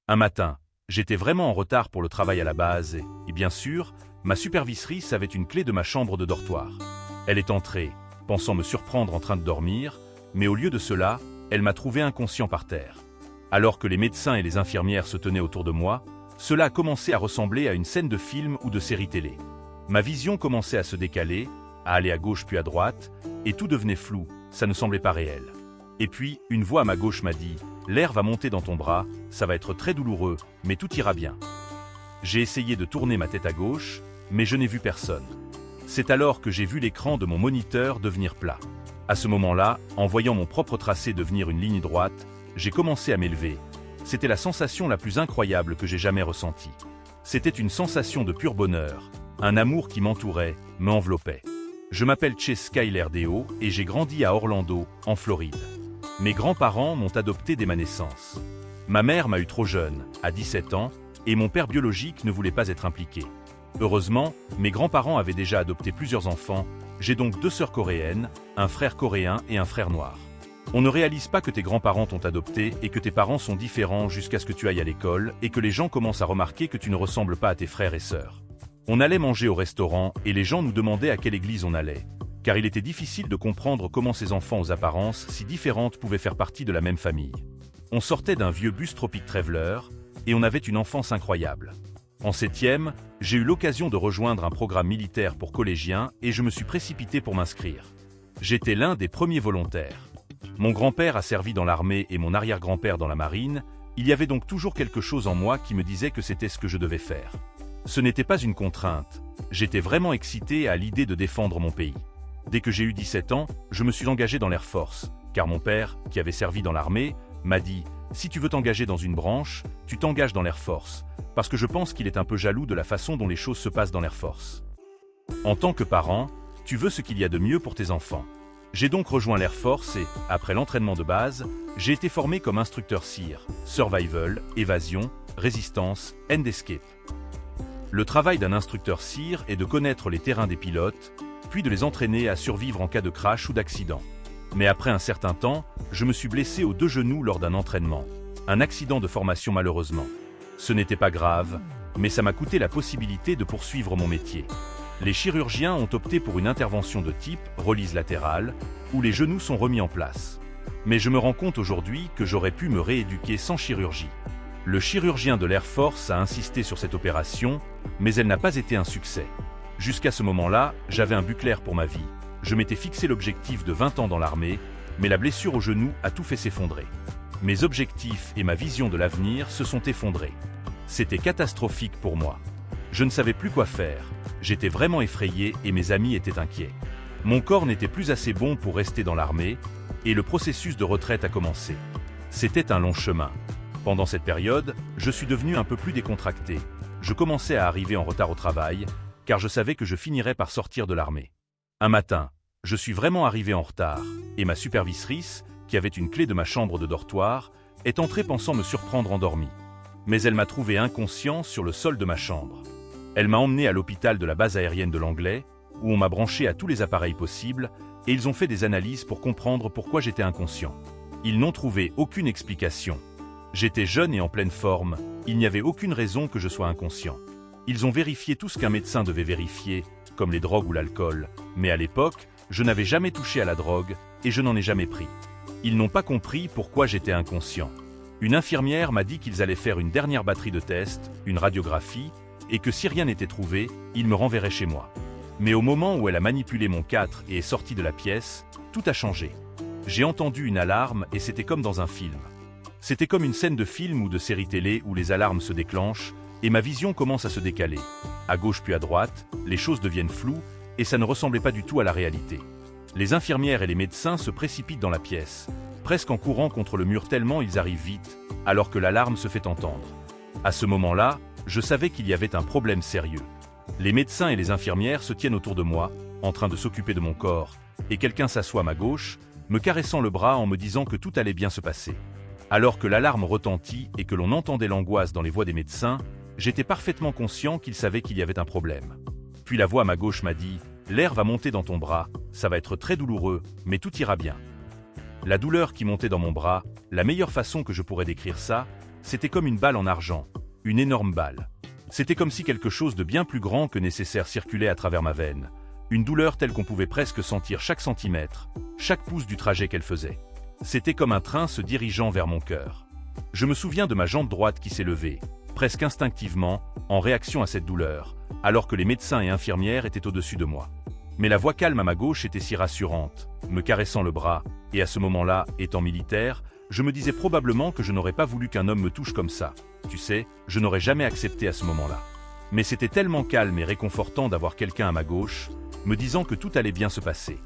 Un matin, j'étais vraiment en retard pour le travail à la base et bien sûr, ma superviseuse avait une clé de ma chambre de dortoir. Elle est entrée, pensant me surprendre en train de dormir, mais au lieu de cela, elle m'a trouvé inconscient par terre. Alors que les médecins et les infirmières se tenaient autour de moi, cela a commencé à ressembler à une scène de film ou de série télé. Ma vision commençait à se décaler, à aller à gauche puis à droite, et tout devenait flou, ça ne semblait pas réel. Et puis, une voix à ma gauche m'a dit « L'air va monter dans ton bras, ça va être très douloureux, mais tout ira bien. » J'ai essayé de tourner ma tête à gauche, mais je n'ai vu personne. C'est alors que j'ai vu l'écran de mon moniteur devenir plat. À ce moment-là, en voyant mon propre tracé devenir une ligne droite, j'ai commencé à m'élever. C'était la sensation la plus incroyable que j'ai jamais ressentie. C'était une sensation de pur bonheur, un amour qui m'entourait, m'enveloppait. Je m'appelle Chase Skyler Deo et j'ai grandi à Orlando, en Floride. Mes grands-parents m'ont adopté dès ma naissance. Ma mère m'a eu trop jeune, à 17 ans, et mon père biologique ne voulait pas être impliqué. Heureusement, mes grands-parents avaient déjà adopté plusieurs enfants, j'ai donc 2 sœurs coréennes, un frère coréen et un frère noir. On ne réalise pas que tes grands-parents t'ont adopté et que tes parents sont différents jusqu'à ce que tu ailles à l'école et que les gens commencent à remarquer que tu ne ressembles pas à tes frères et sœurs. On allait manger au restaurant et les gens nous demandaient à quelle église on allait, car il était difficile de comprendre comment ces enfants aux apparences si différentes pouvaient faire partie de la même famille. On sortait d'un vieux bus Tropic Traveler et on avait une enfance incroyable. En 7e, j'ai eu l'occasion de rejoindre un programme militaire pour collégiens et je me suis précipité pour m'inscrire. J'étais l'un des premiers volontaires. Mon grand-père a servi dans l'armée et mon arrière-grand-père dans la marine, il y avait donc toujours quelque chose en moi qui me disait que c'était ce que je devais faire. Ce n'était pas une contrainte, j'étais vraiment excité à l'idée de défendre mon pays. Dès que j'ai eu 17 ans, je me suis engagé dans l'Air Force, car mon père, qui avait servi dans l'armée, m'a dit « Si tu veux t'engager dans une branche, tu t'engages dans l'Air Force », parce que je pense qu'il est un peu jaloux de la façon dont les choses se passent dans l'Air Force. En tant que parent, tu veux ce qu'il y a de mieux pour tes enfants. J'ai donc rejoint l'Air Force et, après l'entraînement de base, j'ai été formé comme instructeur SERE, Survival, Évasion, Résistance, and Escape. Le travail d'un instructeur SERE est de connaître les terrains des pilotes, puis de les entraîner à survivre en cas de crash ou d'accident. Mais après un certain temps, je me suis blessé aux 2 genoux lors d'un entraînement. Un accident de formation malheureusement. Ce n'était pas grave, mais ça m'a coûté la possibilité de poursuivre mon métier. Les chirurgiens ont opté pour une intervention de type remise latérale, où les genoux sont remis en place. Mais je me rends compte aujourd'hui que j'aurais pu me rééduquer sans chirurgie. Le chirurgien de l'Air Force a insisté sur cette opération, mais elle n'a pas été un succès. Jusqu'à ce moment-là, j'avais un but clair pour ma vie. Je m'étais fixé l'objectif de 20 ans dans l'armée, mais la blessure au genou a tout fait s'effondrer. Mes objectifs et ma vision de l'avenir se sont effondrés. C'était catastrophique pour moi. Je ne savais plus quoi faire. J'étais vraiment effrayé et mes amis étaient inquiets. Mon corps n'était plus assez bon pour rester dans l'armée, et le processus de retraite a commencé. C'était un long chemin. Pendant cette période, je suis devenu un peu plus décontracté. Je commençais à arriver en retard au travail, car je savais que je finirais par sortir de l'armée. Un matin, je suis vraiment arrivé en retard, et ma superviseuse, qui avait une clé de ma chambre de dortoir, est entrée pensant me surprendre endormi. Mais elle m'a trouvé inconscient sur le sol de ma chambre. Elle m'a emmené à l'hôpital de la base aérienne de l'Anglais, où on m'a branché à tous les appareils possibles, et ils ont fait des analyses pour comprendre pourquoi j'étais inconscient. Ils n'ont trouvé aucune explication. J'étais jeune et en pleine forme, il n'y avait aucune raison que je sois inconscient. Ils ont vérifié tout ce qu'un médecin devait vérifier, comme les drogues ou l'alcool, mais à l'époque, je n'avais jamais touché à la drogue, et je n'en ai jamais pris. Ils n'ont pas compris pourquoi j'étais inconscient. Une infirmière m'a dit qu'ils allaient faire une dernière batterie de tests, une radiographie, et que si rien n'était trouvé, ils me renverraient chez moi. Mais au moment où elle a manipulé mon 4 et est sortie de la pièce, tout a changé. J'ai entendu une alarme et c'était comme dans un film. C'était comme une scène de film ou de série télé où les alarmes se déclenchent et ma vision commence à se décaler. À gauche puis à droite, les choses deviennent floues et ça ne ressemblait pas du tout à la réalité. Les infirmières et les médecins se précipitent dans la pièce, presque en courant contre le mur tellement ils arrivent vite, alors que l'alarme se fait entendre. À ce moment-là, je savais qu'il y avait un problème sérieux. Les médecins et les infirmières se tiennent autour de moi, en train de s'occuper de mon corps, et quelqu'un s'assoit à ma gauche, me caressant le bras en me disant que tout allait bien se passer. Alors que l'alarme retentit et que l'on entendait l'angoisse dans les voix des médecins, j'étais parfaitement conscient qu'ils savaient qu'il y avait un problème. Puis la voix à ma gauche m'a dit « L'air va monter dans ton bras, ça va être très douloureux, mais tout ira bien. » La douleur qui montait dans mon bras, la meilleure façon que je pourrais décrire ça, C'était comme une balle en argent, une énorme balle. C'était comme si quelque chose de bien plus grand que nécessaire circulait à travers ma veine. Une douleur telle qu'on pouvait presque sentir chaque centimètre, chaque pouce du trajet qu'elle faisait. C'était comme un train se dirigeant vers mon cœur. Je me souviens de ma jambe droite qui s'est levée, presque instinctivement, en réaction à cette douleur, alors que les médecins et infirmières étaient au-dessus de moi. Mais la voix calme à ma gauche était si rassurante, me caressant le bras, et à ce moment-là, étant militaire, je me disais probablement que je n'aurais pas voulu qu'un homme me touche comme ça. Tu sais, je n'aurais jamais accepté à ce moment-là. Mais c'était tellement calme et réconfortant d'avoir quelqu'un à ma gauche, me disant que tout allait bien se passer.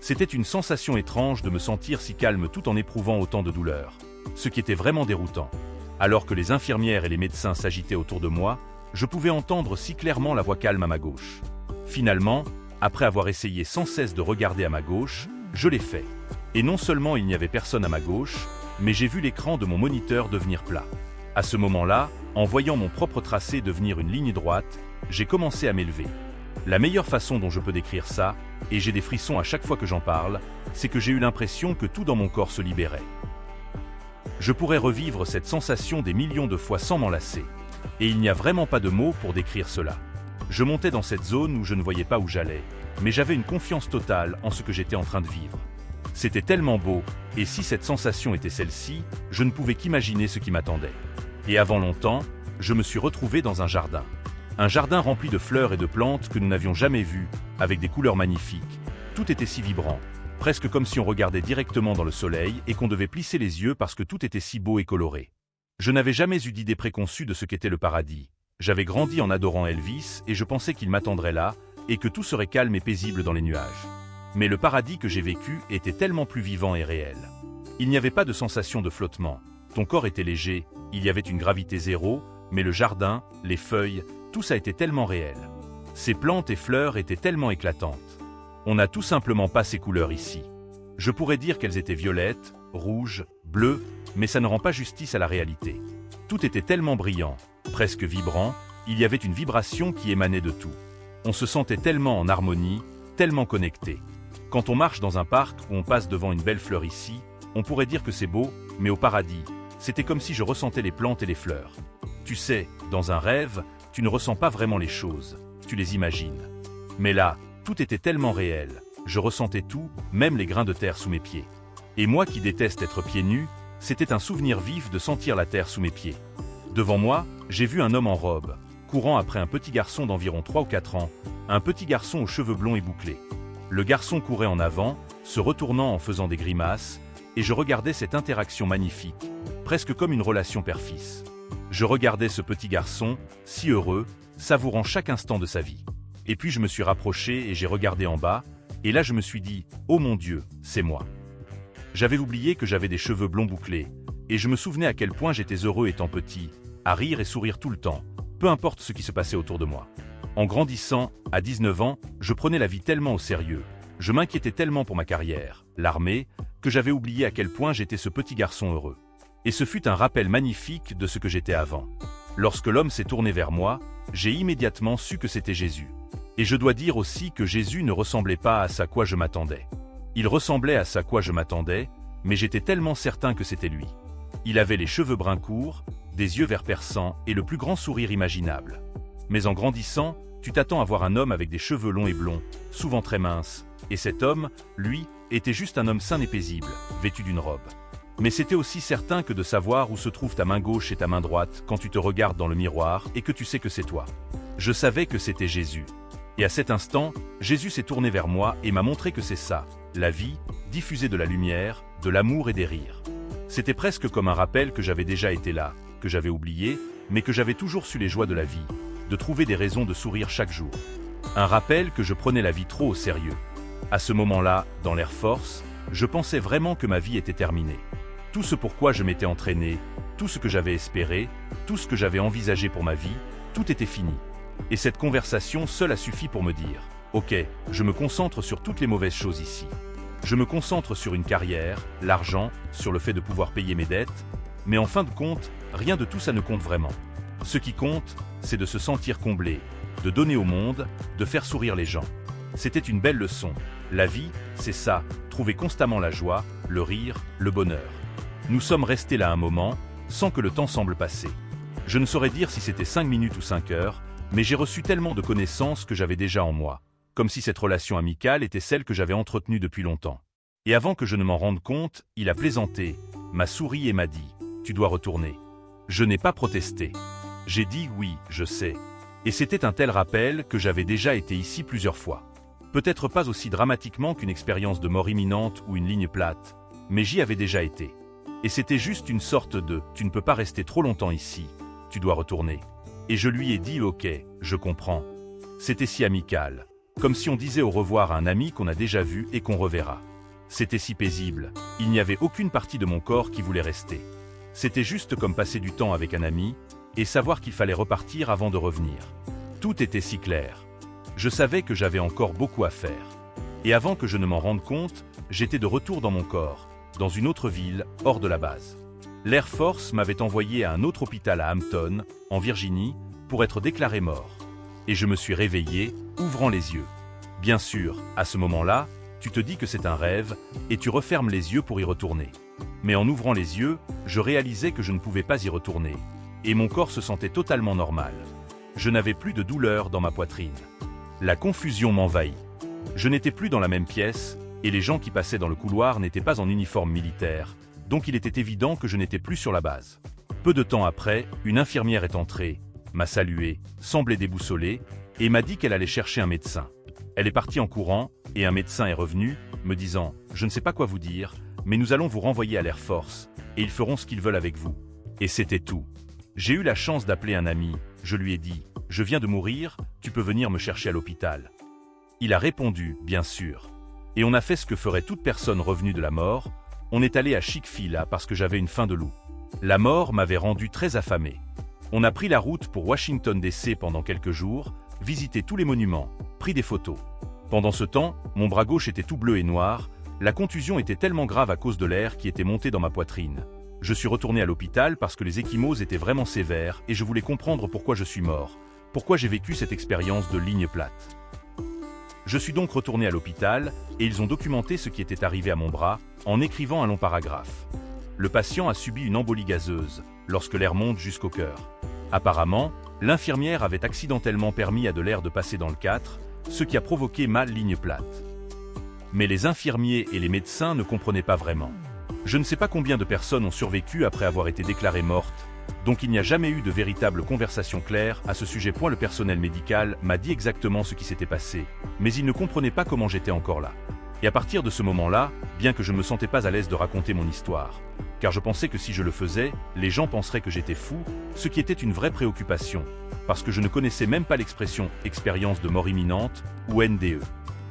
C'était une sensation étrange de me sentir si calme tout en éprouvant autant de douleur. Ce qui était vraiment déroutant. Alors que les infirmières et les médecins s'agitaient autour de moi, je pouvais entendre si clairement la voix calme à ma gauche. Finalement, après avoir essayé sans cesse de regarder à ma gauche, je l'ai fait. Et non seulement il n'y avait personne à ma gauche, mais j'ai vu l'écran de mon moniteur devenir plat. À ce moment-là, en voyant mon propre tracé devenir une ligne droite, j'ai commencé à m'élever. La meilleure façon dont je peux décrire ça, et j'ai des frissons à chaque fois que j'en parle, c'est que j'ai eu l'impression que tout dans mon corps se libérait. Je pourrais revivre cette sensation des millions de fois sans m'en lasser. Et il n'y a vraiment pas de mots pour décrire cela. Je montais dans cette zone où je ne voyais pas où j'allais, mais j'avais une confiance totale en ce que j'étais en train de vivre. C'était tellement beau, et si cette sensation était celle-ci, je ne pouvais qu'imaginer ce qui m'attendait. Et avant longtemps, je me suis retrouvé dans un jardin. Un jardin rempli de fleurs et de plantes que nous n'avions jamais vues, avec des couleurs magnifiques. Tout était si vibrant, presque comme si on regardait directement dans le soleil et qu'on devait plisser les yeux parce que tout était si beau et coloré. Je n'avais jamais eu d'idée préconçue de ce qu'était le paradis. J'avais grandi en adorant Elvis et je pensais qu'il m'attendrait là, et que tout serait calme et paisible dans les nuages. Mais le paradis que j'ai vécu était tellement plus vivant et réel. Il n'y avait pas de sensation de flottement. Ton corps était léger, il y avait une gravité zéro, mais le jardin, les feuilles, tout ça était tellement réel. Ces plantes et fleurs étaient tellement éclatantes. On n'a tout simplement pas ces couleurs ici. Je pourrais dire qu'elles étaient violettes, rouges, bleues, mais ça ne rend pas justice à la réalité. Tout était tellement brillant, presque vibrant, il y avait une vibration qui émanait de tout. On se sentait tellement en harmonie, tellement connecté. Quand on marche dans un parc ou on passe devant une belle fleur ici, on pourrait dire que c'est beau, mais au paradis, c'était comme si je ressentais les plantes et les fleurs. Tu sais, dans un rêve, tu ne ressens pas vraiment les choses, tu les imagines. Mais là, tout était tellement réel, je ressentais tout, même les grains de terre sous mes pieds. Et moi qui déteste être pieds nus, c'était un souvenir vif de sentir la terre sous mes pieds. Devant moi, j'ai vu un homme en robe, courant après un petit garçon d'environ 3 ou 4 ans, un petit garçon aux cheveux blonds et bouclés. Le garçon courait en avant, se retournant en faisant des grimaces, et je regardais cette interaction magnifique, presque comme une relation père-fils. Je regardais ce petit garçon, si heureux, savourant chaque instant de sa vie. Et puis je me suis rapproché et j'ai regardé en bas, et là je me suis dit « Oh mon Dieu, c'est moi ». J'avais oublié que j'avais des cheveux blonds bouclés, et je me souvenais à quel point j'étais heureux étant petit, à rire et sourire tout le temps, peu importe ce qui se passait autour de moi. En grandissant, à 19 ans, je prenais la vie tellement au sérieux, je m'inquiétais tellement pour ma carrière, l'armée, que j'avais oublié à quel point j'étais ce petit garçon heureux. Et ce fut un rappel magnifique de ce que j'étais avant. Lorsque l'homme s'est tourné vers moi, j'ai immédiatement su que c'était Jésus. Et je dois dire aussi que Jésus ne ressemblait pas à ce à quoi je m'attendais. Il ressemblait à ce à quoi je m'attendais, mais j'étais tellement certain que c'était lui. Il avait les cheveux bruns courts, des yeux verts perçants et le plus grand sourire imaginable. Mais en grandissant, tu t'attends à voir un homme avec des cheveux longs et blonds, souvent très minces, et cet homme, lui, était juste un homme sain et paisible, vêtu d'une robe. Mais c'était aussi certain que de savoir où se trouve ta main gauche et ta main droite quand tu te regardes dans le miroir et que tu sais que c'est toi. Je savais que c'était Jésus. Et à cet instant, Jésus s'est tourné vers moi et m'a montré que c'est ça, la vie, diffuser de la lumière, de l'amour et des rires. C'était presque comme un rappel que j'avais déjà été là, que j'avais oublié, mais que j'avais toujours su les joies de la vie, de trouver des raisons de sourire chaque jour. Un rappel que je prenais la vie trop au sérieux. À ce moment-là, dans l'Air Force, je pensais vraiment que ma vie était terminée. Tout ce pourquoi je m'étais entraîné, tout ce que j'avais espéré, tout ce que j'avais envisagé pour ma vie, tout était fini. Et cette conversation seule a suffi pour me dire « Ok, je me concentre sur toutes les mauvaises choses ici. Je me concentre sur une carrière, l'argent, sur le fait de pouvoir payer mes dettes, mais en fin de compte, rien de tout ça ne compte vraiment. Ce qui compte, c'est de se sentir comblé, de donner au monde, de faire sourire les gens. » C'était une belle leçon. La vie, c'est ça, trouver constamment la joie, le rire, le bonheur. Nous sommes restés là un moment, sans que le temps semble passer. Je ne saurais dire si c'était 5 minutes ou 5 heures, mais j'ai reçu tellement de connaissances que j'avais déjà en moi, comme si cette relation amicale était celle que j'avais entretenue depuis longtemps. Et avant que je ne m'en rende compte, il a plaisanté, m'a souri et m'a dit « Tu dois retourner ». Je n'ai pas protesté. J'ai dit « Oui, je sais ». Et c'était un tel rappel que j'avais déjà été ici plusieurs fois. Peut-être pas aussi dramatiquement qu'une expérience de mort imminente ou une ligne plate, mais j'y avais déjà été. Et c'était juste une sorte de « Tu ne peux pas rester trop longtemps ici, tu dois retourner ». Et je lui ai dit « Ok, je comprends ». C'était si amical, comme si on disait au revoir à un ami qu'on a déjà vu et qu'on reverra. C'était si paisible, il n'y avait aucune partie de mon corps qui voulait rester. C'était juste comme passer du temps avec un ami et savoir qu'il fallait repartir avant de revenir. Tout était si clair. Je savais que j'avais encore beaucoup à faire. Et avant que je ne m'en rende compte, j'étais de retour dans mon corps, dans une autre ville, hors de la base. L'Air Force m'avait envoyé à un autre hôpital à Hampton, en Virginie, pour être déclaré mort. Et je me suis réveillé, ouvrant les yeux. Bien sûr, à ce moment-là, tu te dis que c'est un rêve, et tu refermes les yeux pour y retourner. Mais en ouvrant les yeux, je réalisais que je ne pouvais pas y retourner. Et mon corps se sentait totalement normal. Je n'avais plus de douleur dans ma poitrine. La confusion m'envahit. Je n'étais plus dans la même pièce, et les gens qui passaient dans le couloir n'étaient pas en uniforme militaire, donc il était évident que je n'étais plus sur la base. Peu de temps après, une infirmière est entrée, m'a salué, semblait déboussolée, et m'a dit qu'elle allait chercher un médecin. Elle est partie en courant, et un médecin est revenu, me disant « Je ne sais pas quoi vous dire, mais nous allons vous renvoyer à l'Air Force, et ils feront ce qu'ils veulent avec vous. » Et c'était tout. J'ai eu la chance d'appeler un ami, je lui ai dit « Je viens de mourir, tu peux venir me chercher à l'hôpital. » Il a répondu « Bien sûr. » Et on a fait ce que ferait toute personne revenue de la mort, on est allé à Chick-fil-A parce que j'avais une faim de loup. La mort m'avait rendu très affamé. On a pris la route pour Washington DC pendant quelques jours, visité tous les monuments, pris des photos. Pendant ce temps, mon bras gauche était tout bleu et noir, la contusion était tellement grave à cause de l'air qui était monté dans ma poitrine. Je suis retourné à l'hôpital parce que les ecchymoses étaient vraiment sévères et je voulais comprendre pourquoi je suis mort, pourquoi j'ai vécu cette expérience de ligne plate. Je suis donc retourné à l'hôpital et ils ont documenté ce qui était arrivé à mon bras en écrivant un long paragraphe. Le patient a subi une embolie gazeuse lorsque l'air monte jusqu'au cœur. Apparemment, l'infirmière avait accidentellement permis à de l'air de passer dans le 4, ce qui a provoqué ma ligne plate. Mais les infirmiers et les médecins ne comprenaient pas vraiment. Je ne sais pas combien de personnes ont survécu après avoir été déclarées mortes, donc il n'y a jamais eu de véritable conversation claire à ce sujet. Le personnel médical m'a dit exactement ce qui s'était passé, mais il ne comprenait pas comment j'étais encore là. Et à partir de ce moment-là, bien que je ne me sentais pas à l'aise de raconter mon histoire, car je pensais que si je le faisais, les gens penseraient que j'étais fou, ce qui était une vraie préoccupation, parce que je ne connaissais même pas l'expression « expérience de mort imminente » ou NDE.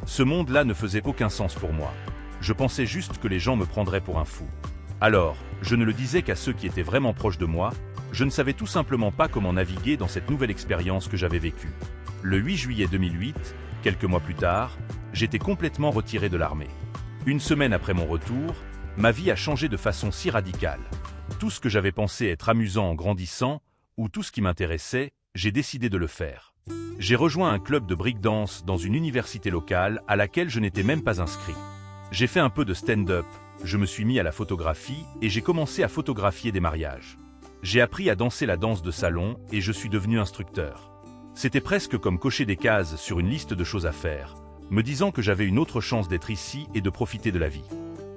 Ce monde-là ne faisait aucun sens pour moi. Je pensais juste que les gens me prendraient pour un fou. Alors, je ne le disais qu'à ceux qui étaient vraiment proches de moi, je ne savais tout simplement pas comment naviguer dans cette nouvelle expérience que j'avais vécue. Le 8 juillet 2008, quelques mois plus tard, j'étais complètement retiré de l'armée. Une semaine après mon retour, ma vie a changé de façon si radicale. Tout ce que j'avais pensé être amusant en grandissant, ou tout ce qui m'intéressait, j'ai décidé de le faire. J'ai rejoint un club de breakdance dans une université locale à laquelle je n'étais même pas inscrit. J'ai fait un peu de stand-up, je me suis mis à la photographie et j'ai commencé à photographier des mariages. J'ai appris à danser la danse de salon et je suis devenu instructeur. C'était presque comme cocher des cases sur une liste de choses à faire, me disant que j'avais une autre chance d'être ici et de profiter de la vie.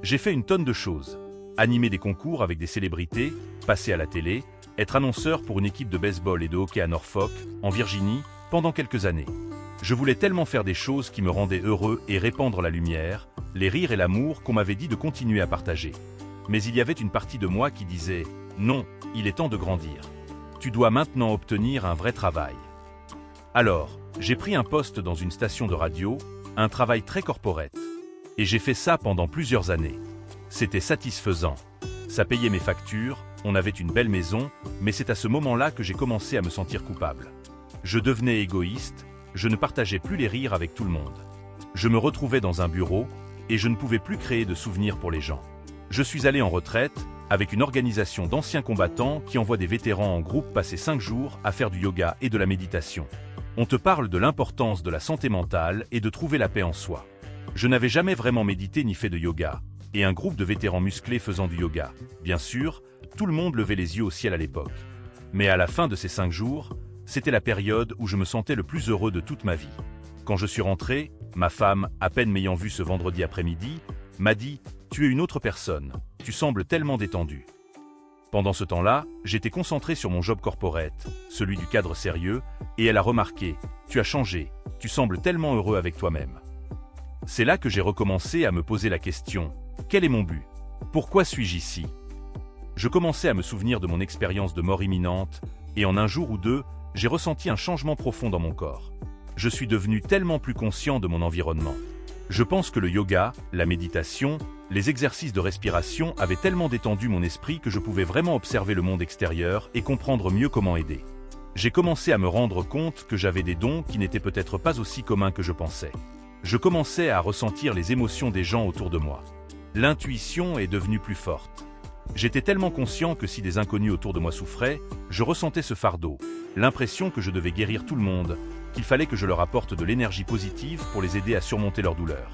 J'ai fait une tonne de choses. Animer des concours avec des célébrités, passer à la télé, être annonceur pour une équipe de baseball et de hockey à Norfolk, en Virginie, pendant quelques années. Je voulais tellement faire des choses qui me rendaient heureux et répandre la lumière, les rires et l'amour qu'on m'avait dit de continuer à partager. Mais il y avait une partie de moi qui disait « Non, il est temps de grandir. Tu dois maintenant obtenir un vrai travail. » Alors, j'ai pris un poste dans une station de radio, un travail très corporate. Et j'ai fait ça pendant plusieurs années. C'était satisfaisant. Ça payait mes factures, on avait une belle maison, mais c'est à ce moment-là que j'ai commencé à me sentir coupable. Je devenais égoïste, je ne partageais plus les rires avec tout le monde. Je me retrouvais dans un bureau, et je ne pouvais plus créer de souvenirs pour les gens. Je suis allé en retraite, avec une organisation d'anciens combattants qui envoie des vétérans en groupe passer 5 jours à faire du yoga et de la méditation. On te parle de l'importance de la santé mentale et de trouver la paix en soi. Je n'avais jamais vraiment médité ni fait de yoga, et un groupe de vétérans musclés faisant du yoga. Bien sûr, tout le monde levait les yeux au ciel à l'époque. Mais à la fin de ces 5 jours, c'était la période où je me sentais le plus heureux de toute ma vie. Quand je suis rentré, ma femme, à peine m'ayant vu ce vendredi après-midi, m'a dit « Tu es une autre personne, tu sembles tellement détendu ». Pendant ce temps-là, j'étais concentré sur mon job corporate, celui du cadre sérieux, et elle a remarqué « Tu as changé, tu sembles tellement heureux avec toi-même ». C'est là que j'ai recommencé à me poser la question « Quel est mon but? Pourquoi suis-je ici ?» Je commençais à me souvenir de mon expérience de mort imminente, et en un jour ou deux, j'ai ressenti un changement profond dans mon corps. Je suis devenu tellement plus conscient de mon environnement. Je pense que le yoga, la méditation, les exercices de respiration avaient tellement détendu mon esprit que je pouvais vraiment observer le monde extérieur et comprendre mieux comment aider. J'ai commencé à me rendre compte que j'avais des dons qui n'étaient peut-être pas aussi communs que je pensais. Je commençais à ressentir les émotions des gens autour de moi. L'intuition est devenue plus forte. J'étais tellement conscient que si des inconnus autour de moi souffraient, je ressentais ce fardeau, l'impression que je devais guérir tout le monde, qu'il fallait que je leur apporte de l'énergie positive pour les aider à surmonter leur douleur.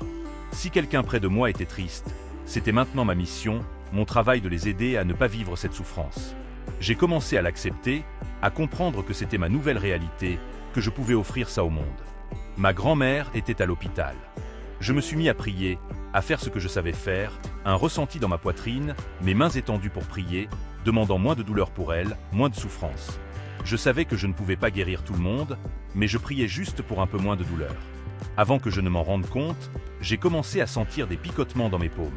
Si quelqu'un près de moi était triste, c'était maintenant ma mission, mon travail de les aider à ne pas vivre cette souffrance. J'ai commencé à l'accepter, à comprendre que c'était ma nouvelle réalité, que je pouvais offrir ça au monde. Ma grand-mère était à l'hôpital. Je me suis mis à prier, à faire ce que je savais faire, un ressenti dans ma poitrine, mes mains étendues pour prier, demandant moins de douleur pour elle, moins de souffrance. Je savais que je ne pouvais pas guérir tout le monde, mais je priais juste pour un peu moins de douleur. Avant que je ne m'en rende compte, j'ai commencé à sentir des picotements dans mes paumes.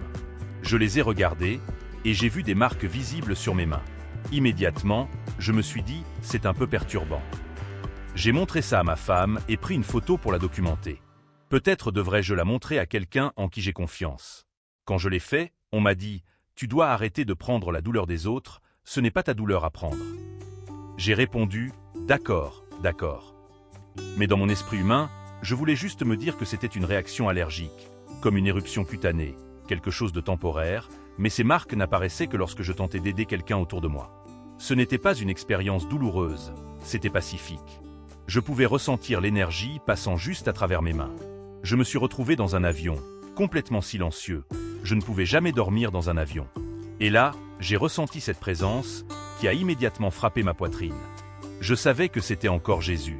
Je les ai regardés, et j'ai vu des marques visibles sur mes mains. Immédiatement, je me suis dit, c'est un peu perturbant. J'ai montré ça à ma femme et pris une photo pour la documenter. Peut-être devrais-je la montrer à quelqu'un en qui j'ai confiance. Quand je l'ai fait, on m'a dit « Tu dois arrêter de prendre la douleur des autres, ce n'est pas ta douleur à prendre. » J'ai répondu « D'accord, d'accord. » Mais dans mon esprit humain, je voulais juste me dire que c'était une réaction allergique, comme une éruption cutanée, quelque chose de temporaire, mais ces marques n'apparaissaient que lorsque je tentais d'aider quelqu'un autour de moi. Ce n'était pas une expérience douloureuse, c'était pacifique. Je pouvais ressentir l'énergie passant juste à travers mes mains. Je me suis retrouvé dans un avion, complètement silencieux. Je ne pouvais jamais dormir dans un avion. Et là, j'ai ressenti cette présence qui a immédiatement frappé ma poitrine. Je savais que c'était encore Jésus.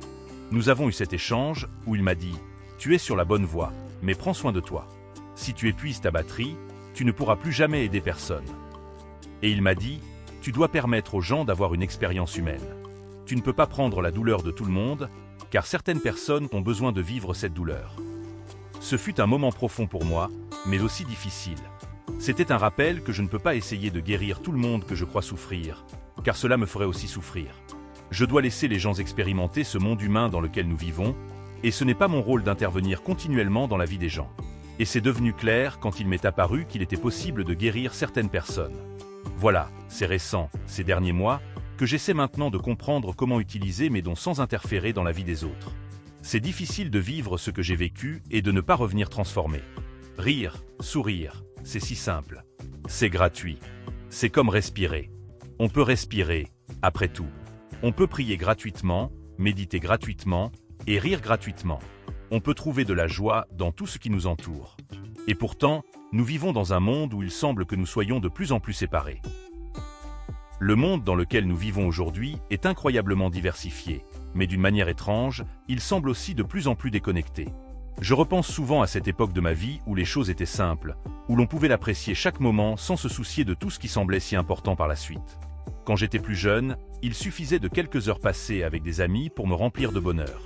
Nous avons eu cet échange où il m'a dit « Tu es sur la bonne voie, mais prends soin de toi. Si tu épuises ta batterie, tu ne pourras plus jamais aider personne. » Et il m'a dit « Tu dois permettre aux gens d'avoir une expérience humaine. Tu ne peux pas prendre la douleur de tout le monde, car certaines personnes ont besoin de vivre cette douleur. » Ce fut un moment profond pour moi, mais aussi difficile. C'était un rappel que je ne peux pas essayer de guérir tout le monde que je crois souffrir, car cela me ferait aussi souffrir. Je dois laisser les gens expérimenter ce monde humain dans lequel nous vivons, et ce n'est pas mon rôle d'intervenir continuellement dans la vie des gens. Et c'est devenu clair quand il m'est apparu qu'il était possible de guérir certaines personnes. Voilà, c'est récent, ces derniers mois, que j'essaie maintenant de comprendre comment utiliser mes dons sans interférer dans la vie des autres. C'est difficile de vivre ce que j'ai vécu et de ne pas revenir transformé. Rire, sourire, c'est si simple. C'est gratuit. C'est comme respirer. On peut respirer, après tout. On peut prier gratuitement, méditer gratuitement et rire gratuitement. On peut trouver de la joie dans tout ce qui nous entoure. Et pourtant, nous vivons dans un monde où il semble que nous soyons de plus en plus séparés. Le monde dans lequel nous vivons aujourd'hui est incroyablement diversifié, mais d'une manière étrange, il semble aussi de plus en plus déconnecté. Je repense souvent à cette époque de ma vie où les choses étaient simples, où l'on pouvait l'apprécier chaque moment sans se soucier de tout ce qui semblait si important par la suite. Quand j'étais plus jeune, il suffisait de quelques heures passées avec des amis pour me remplir de bonheur.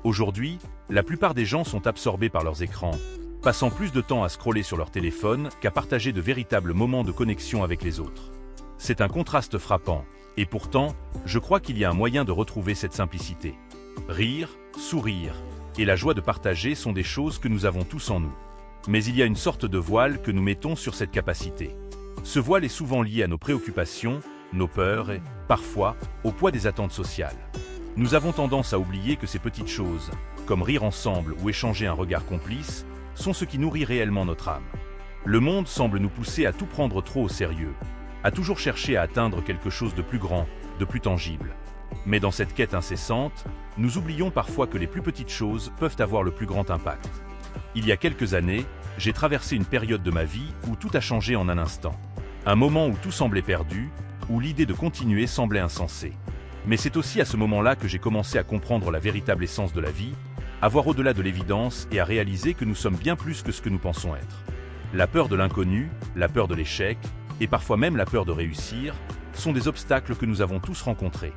Aujourd'hui, la plupart des gens sont absorbés par leurs écrans, passant plus de temps à scroller sur leur téléphone qu'à partager de véritables moments de connexion avec les autres. C'est un contraste frappant, et pourtant, je crois qu'il y a un moyen de retrouver cette simplicité. Rire, sourire et la joie de partager sont des choses que nous avons tous en nous. Mais il y a une sorte de voile que nous mettons sur cette capacité. Ce voile est souvent lié à nos préoccupations, nos peurs et, parfois, au poids des attentes sociales. Nous avons tendance à oublier que ces petites choses, comme rire ensemble ou échanger un regard complice, sont ce qui nourrit réellement notre âme. Le monde semble nous pousser à tout prendre trop au sérieux, à toujours chercher à atteindre quelque chose de plus grand, de plus tangible. Mais dans cette quête incessante, nous oublions parfois que les plus petites choses peuvent avoir le plus grand impact. Il y a quelques années, j'ai traversé une période de ma vie où tout a changé en un instant. Un moment où tout semblait perdu, où l'idée de continuer semblait insensée. Mais c'est aussi à ce moment-là que j'ai commencé à comprendre la véritable essence de la vie, à voir au-delà de l'évidence et à réaliser que nous sommes bien plus que ce que nous pensons être. La peur de l'inconnu, la peur de l'échec, et parfois même la peur de réussir, sont des obstacles que nous avons tous rencontrés.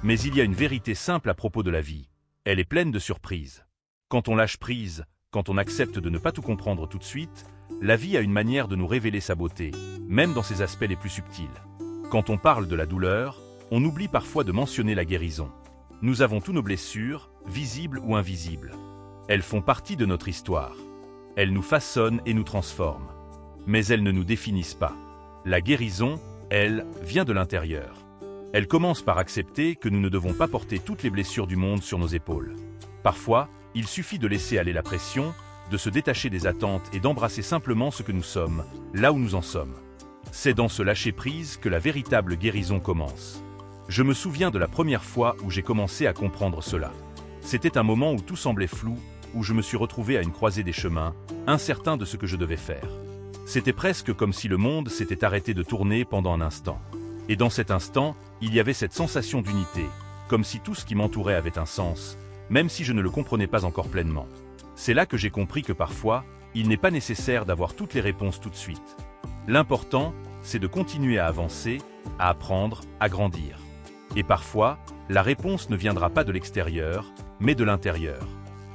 Mais il y a une vérité simple à propos de la vie. Elle est pleine de surprises. Quand on lâche prise, quand on accepte de ne pas tout comprendre tout de suite, la vie a une manière de nous révéler sa beauté, même dans ses aspects les plus subtils. Quand on parle de la douleur, on oublie parfois de mentionner la guérison. Nous avons tous nos blessures, visibles ou invisibles. Elles font partie de notre histoire. Elles nous façonnent et nous transforment. Mais elles ne nous définissent pas. La guérison, elle, vient de l'intérieur. Elle commence par accepter que nous ne devons pas porter toutes les blessures du monde sur nos épaules. Parfois, il suffit de laisser aller la pression, de se détacher des attentes et d'embrasser simplement ce que nous sommes, là où nous en sommes. C'est dans ce lâcher-prise que la véritable guérison commence. Je me souviens de la première fois où j'ai commencé à comprendre cela. C'était un moment où tout semblait flou, où je me suis retrouvé à une croisée des chemins, incertain de ce que je devais faire. C'était presque comme si le monde s'était arrêté de tourner pendant un instant. Et dans cet instant, il y avait cette sensation d'unité, comme si tout ce qui m'entourait avait un sens, même si je ne le comprenais pas encore pleinement. C'est là que j'ai compris que parfois, il n'est pas nécessaire d'avoir toutes les réponses tout de suite. L'important, c'est de continuer à avancer, à apprendre, à grandir. Et parfois, la réponse ne viendra pas de l'extérieur, mais de l'intérieur.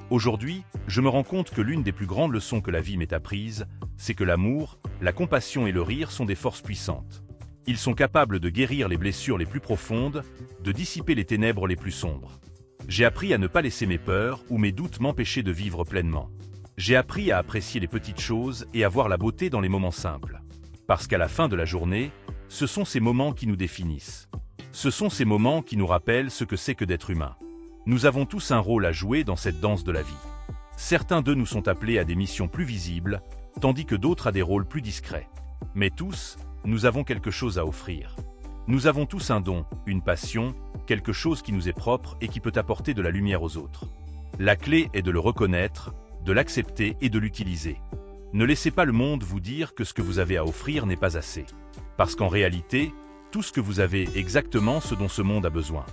Aujourd'hui, je me rends compte que l'une des plus grandes leçons que la vie m'ait apprises, c'est que l'amour, la compassion et le rire sont des forces puissantes. Ils sont capables de guérir les blessures les plus profondes, de dissiper les ténèbres les plus sombres. J'ai appris à ne pas laisser mes peurs ou mes doutes m'empêcher de vivre pleinement. J'ai appris à apprécier les petites choses et à voir la beauté dans les moments simples. Parce qu'à la fin de la journée, ce sont ces moments qui nous définissent. Ce sont ces moments qui nous rappellent ce que c'est que d'être humain. Nous avons tous un rôle à jouer dans cette danse de la vie. Certains d'eux nous sont appelés à des missions plus visibles, tandis que d'autres à des rôles plus discrets. Mais tous, nous avons quelque chose à offrir. Nous avons tous un don, une passion, quelque chose qui nous est propre et qui peut apporter de la lumière aux autres. La clé est de le reconnaître, de l'accepter et de l'utiliser. Ne laissez pas le monde vous dire que ce que vous avez à offrir n'est pas assez. Parce qu'en réalité, tout ce que vous avez est exactement ce dont ce monde a besoin.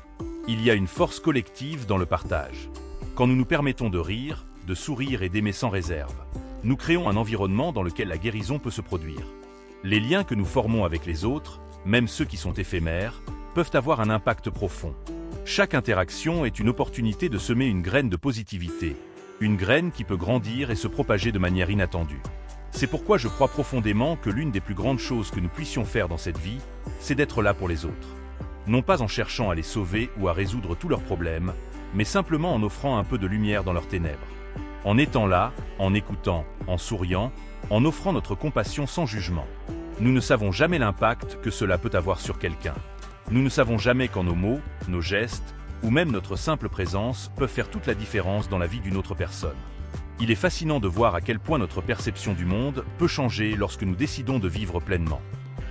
Il y a une force collective dans le partage. Quand nous nous permettons de rire, de sourire et d'aimer sans réserve, nous créons un environnement dans lequel la guérison peut se produire. Les liens que nous formons avec les autres, même ceux qui sont éphémères, peuvent avoir un impact profond. Chaque interaction est une opportunité de semer une graine de positivité, une graine qui peut grandir et se propager de manière inattendue. C'est pourquoi je crois profondément que l'une des plus grandes choses que nous puissions faire dans cette vie, c'est d'être là pour les autres. Non pas en cherchant à les sauver ou à résoudre tous leurs problèmes, mais simplement en offrant un peu de lumière dans leurs ténèbres. En étant là, en écoutant, en souriant, en offrant notre compassion sans jugement. Nous ne savons jamais l'impact que cela peut avoir sur quelqu'un. Nous ne savons jamais quand nos mots, nos gestes, ou même notre simple présence peuvent faire toute la différence dans la vie d'une autre personne. Il est fascinant de voir à quel point notre perception du monde peut changer lorsque nous décidons de vivre pleinement.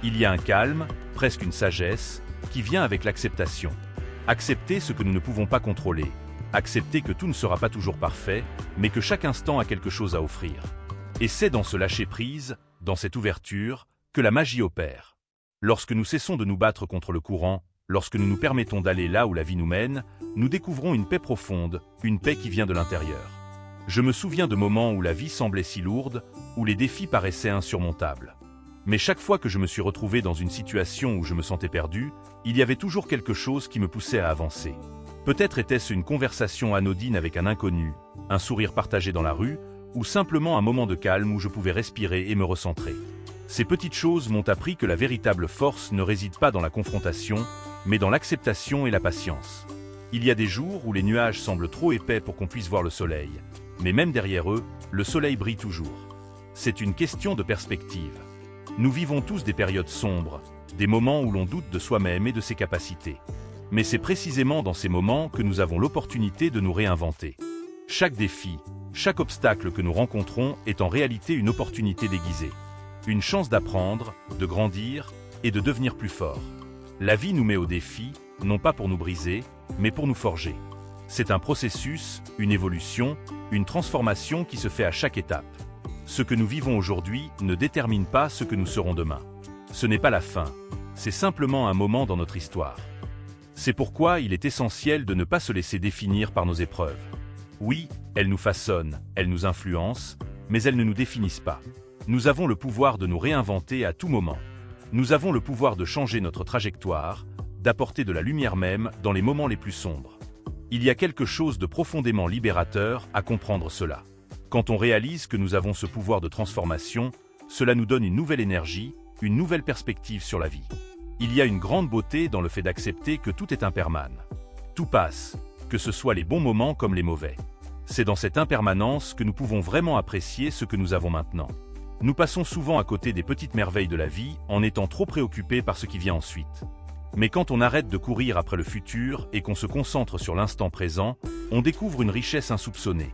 Il y a un calme, presque une sagesse, qui vient avec l'acceptation. Accepter ce que nous ne pouvons pas contrôler. Accepter que tout ne sera pas toujours parfait, mais que chaque instant a quelque chose à offrir. Et c'est dans ce lâcher-prise, dans cette ouverture, que la magie opère. Lorsque nous cessons de nous battre contre le courant, lorsque nous nous permettons d'aller là où la vie nous mène, nous découvrons une paix profonde, une paix qui vient de l'intérieur. Je me souviens de moments où la vie semblait si lourde, où les défis paraissaient insurmontables. Mais chaque fois que je me suis retrouvé dans une situation où je me sentais perdu, il y avait toujours quelque chose qui me poussait à avancer. Peut-être était-ce une conversation anodine avec un inconnu, un sourire partagé dans la rue, ou simplement un moment de calme où je pouvais respirer et me recentrer. Ces petites choses m'ont appris que la véritable force ne réside pas dans la confrontation, mais dans l'acceptation et la patience. Il y a des jours où les nuages semblent trop épais pour qu'on puisse voir le soleil, mais même derrière eux, le soleil brille toujours. C'est une question de perspective. Nous vivons tous des périodes sombres, des moments où l'on doute de soi-même et de ses capacités. Mais c'est précisément dans ces moments que nous avons l'opportunité de nous réinventer. Chaque défi, chaque obstacle que nous rencontrons est en réalité une opportunité déguisée. Une chance d'apprendre, de grandir et de devenir plus fort. La vie nous met au défi, non pas pour nous briser, mais pour nous forger. C'est un processus, une évolution, une transformation qui se fait à chaque étape. Ce que nous vivons aujourd'hui ne détermine pas ce que nous serons demain. Ce n'est pas la fin, c'est simplement un moment dans notre histoire. C'est pourquoi il est essentiel de ne pas se laisser définir par nos épreuves. Oui, elles nous façonnent, elles nous influencent, mais elles ne nous définissent pas. Nous avons le pouvoir de nous réinventer à tout moment. Nous avons le pouvoir de changer notre trajectoire, d'apporter de la lumière même dans les moments les plus sombres. Il y a quelque chose de profondément libérateur à comprendre cela. Quand on réalise que nous avons ce pouvoir de transformation, cela nous donne une nouvelle énergie, une nouvelle perspective sur la vie. Il y a une grande beauté dans le fait d'accepter que tout est impermanent. Tout passe, que ce soit les bons moments comme les mauvais. C'est dans cette impermanence que nous pouvons vraiment apprécier ce que nous avons maintenant. Nous passons souvent à côté des petites merveilles de la vie en étant trop préoccupés par ce qui vient ensuite. Mais quand on arrête de courir après le futur et qu'on se concentre sur l'instant présent, on découvre une richesse insoupçonnée.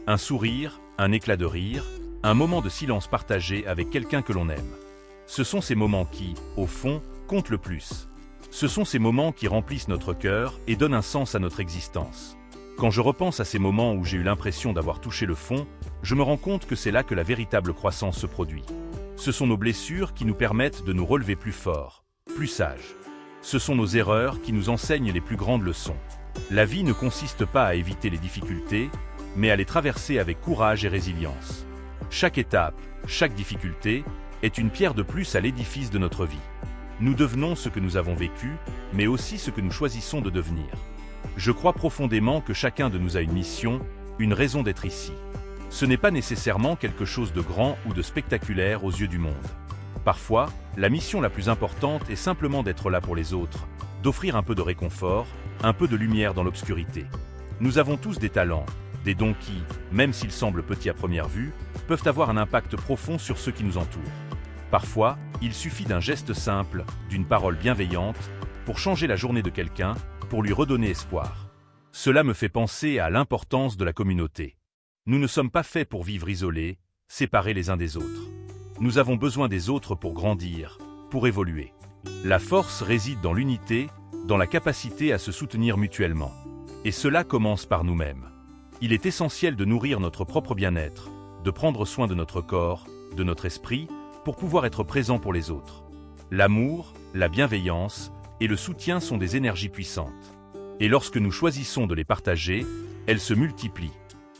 Un sourire, un éclat de rire, un moment de silence partagé avec quelqu'un que l'on aime. Ce sont ces moments qui, au fond, comptent le plus. Ce sont ces moments qui remplissent notre cœur et donnent un sens à notre existence. Quand je repense à ces moments où j'ai eu l'impression d'avoir touché le fond, je me rends compte que c'est là que la véritable croissance se produit. Ce sont nos blessures qui nous permettent de nous relever plus forts, plus sages. Ce sont nos erreurs qui nous enseignent les plus grandes leçons. La vie ne consiste pas à éviter les difficultés, mais à les traverser avec courage et résilience. Chaque étape, chaque difficulté, est une pierre de plus à l'édifice de notre vie. Nous devenons ce que nous avons vécu, mais aussi ce que nous choisissons de devenir. Je crois profondément que chacun de nous a une mission, une raison d'être ici. Ce n'est pas nécessairement quelque chose de grand ou de spectaculaire aux yeux du monde. Parfois, la mission la plus importante est simplement d'être là pour les autres, d'offrir un peu de réconfort, un peu de lumière dans l'obscurité. Nous avons tous des talents, des dons qui, même s'ils semblent petits à première vue, peuvent avoir un impact profond sur ceux qui nous entourent. Parfois, il suffit d'un geste simple, d'une parole bienveillante, pour changer la journée de quelqu'un, pour lui redonner espoir. Cela me fait penser à l'importance de la communauté. Nous ne sommes pas faits pour vivre isolés, séparés les uns des autres. Nous avons besoin des autres pour grandir, pour évoluer. La force réside dans l'unité, dans la capacité à se soutenir mutuellement. Et cela commence par nous-mêmes. Il est essentiel de nourrir notre propre bien-être, de prendre soin de notre corps, de notre esprit, pour pouvoir être présent pour les autres. L'amour, la bienveillance et le soutien sont des énergies puissantes. Et lorsque nous choisissons de les partager, elles se multiplient.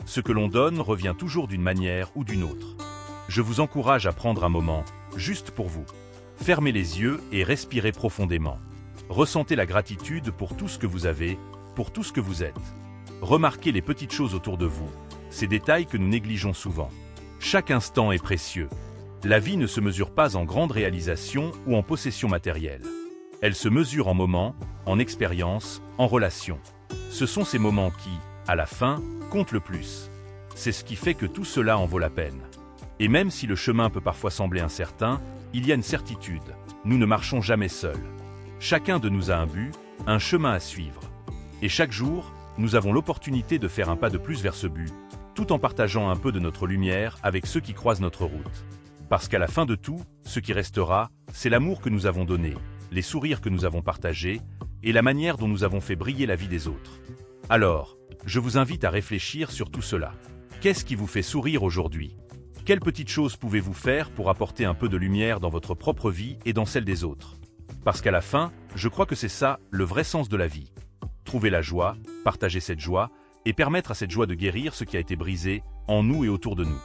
Ce que l'on donne revient toujours d'une manière ou d'une autre. Je vous encourage à prendre un moment, juste pour vous. Fermez les yeux et respirez profondément. Ressentez la gratitude pour tout ce que vous avez, pour tout ce que vous êtes. Remarquez les petites choses autour de vous, ces détails que nous négligeons souvent. Chaque instant est précieux. La vie ne se mesure pas en grandes réalisations ou en possessions matérielles. Elle se mesure en moments, en expériences, en relations. Ce sont ces moments qui, à la fin, comptent le plus. C'est ce qui fait que tout cela en vaut la peine. Et même si le chemin peut parfois sembler incertain, il y a une certitude, nous ne marchons jamais seuls. Chacun de nous a un but, un chemin à suivre. Et chaque jour, nous avons l'opportunité de faire un pas de plus vers ce but, tout en partageant un peu de notre lumière avec ceux qui croisent notre route. Parce qu'à la fin de tout, ce qui restera, c'est l'amour que nous avons donné, les sourires que nous avons partagés, et la manière dont nous avons fait briller la vie des autres. Alors, je vous invite à réfléchir sur tout cela. Qu'est-ce qui vous fait sourire aujourd'hui ? Quelles petites choses pouvez-vous faire pour apporter un peu de lumière dans votre propre vie et dans celle des autres ? Parce qu'à la fin, je crois que c'est ça, le vrai sens de la vie. Trouver la joie, partager cette joie, et permettre à cette joie de guérir ce qui a été brisé, en nous et autour de nous.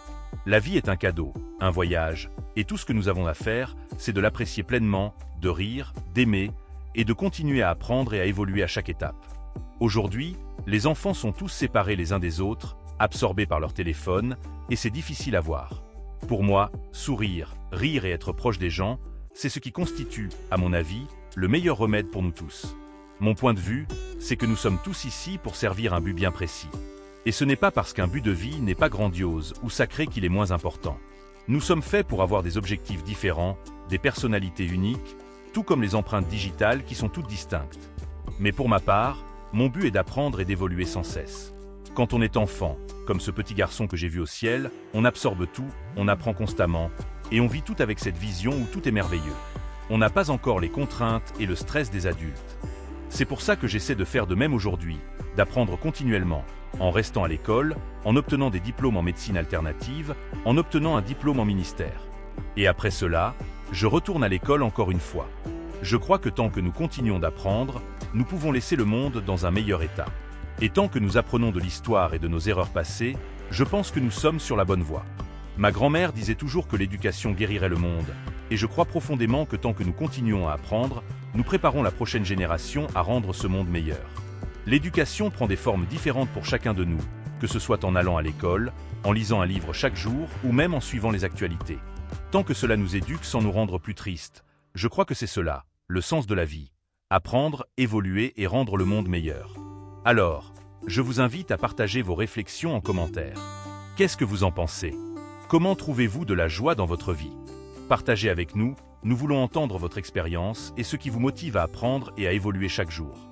La vie est un cadeau, un voyage, et tout ce que nous avons à faire, c'est de l'apprécier pleinement, de rire, d'aimer, et de continuer à apprendre et à évoluer à chaque étape. Aujourd'hui, les enfants sont tous séparés les uns des autres, absorbés par leur téléphone, et c'est difficile à voir. Pour moi, sourire, rire et être proche des gens, c'est ce qui constitue, à mon avis, le meilleur remède pour nous tous. Mon point de vue, c'est que nous sommes tous ici pour servir un but bien précis. Et ce n'est pas parce qu'un but de vie n'est pas grandiose ou sacré qu'il est moins important. Nous sommes faits pour avoir des objectifs différents, des personnalités uniques, tout comme les empreintes digitales qui sont toutes distinctes. Mais pour ma part, mon but est d'apprendre et d'évoluer sans cesse. Quand on est enfant, comme ce petit garçon que j'ai vu au ciel, on absorbe tout, on apprend constamment, et on vit tout avec cette vision où tout est merveilleux. On n'a pas encore les contraintes et le stress des adultes. C'est pour ça que j'essaie de faire de même aujourd'hui, d'apprendre continuellement, en restant à l'école, en obtenant des diplômes en médecine alternative, en obtenant un diplôme en ministère. Et après cela, je retourne à l'école encore une fois. Je crois que tant que nous continuons d'apprendre, nous pouvons laisser le monde dans un meilleur état. Et tant que nous apprenons de l'histoire et de nos erreurs passées, je pense que nous sommes sur la bonne voie. Ma grand-mère disait toujours que l'éducation guérirait le monde, et je crois profondément que tant que nous continuons à apprendre, nous préparons la prochaine génération à rendre ce monde meilleur. L'éducation prend des formes différentes pour chacun de nous, que ce soit en allant à l'école, en lisant un livre chaque jour ou même en suivant les actualités. Tant que cela nous éduque sans nous rendre plus tristes, je crois que c'est cela, le sens de la vie. Apprendre, évoluer et rendre le monde meilleur. Alors, je vous invite à partager vos réflexions en commentaire. Qu'est-ce que vous en pensez? Comment trouvez-vous de la joie dans votre vie? Partagez avec nous, nous voulons entendre votre expérience et ce qui vous motive à apprendre et à évoluer chaque jour.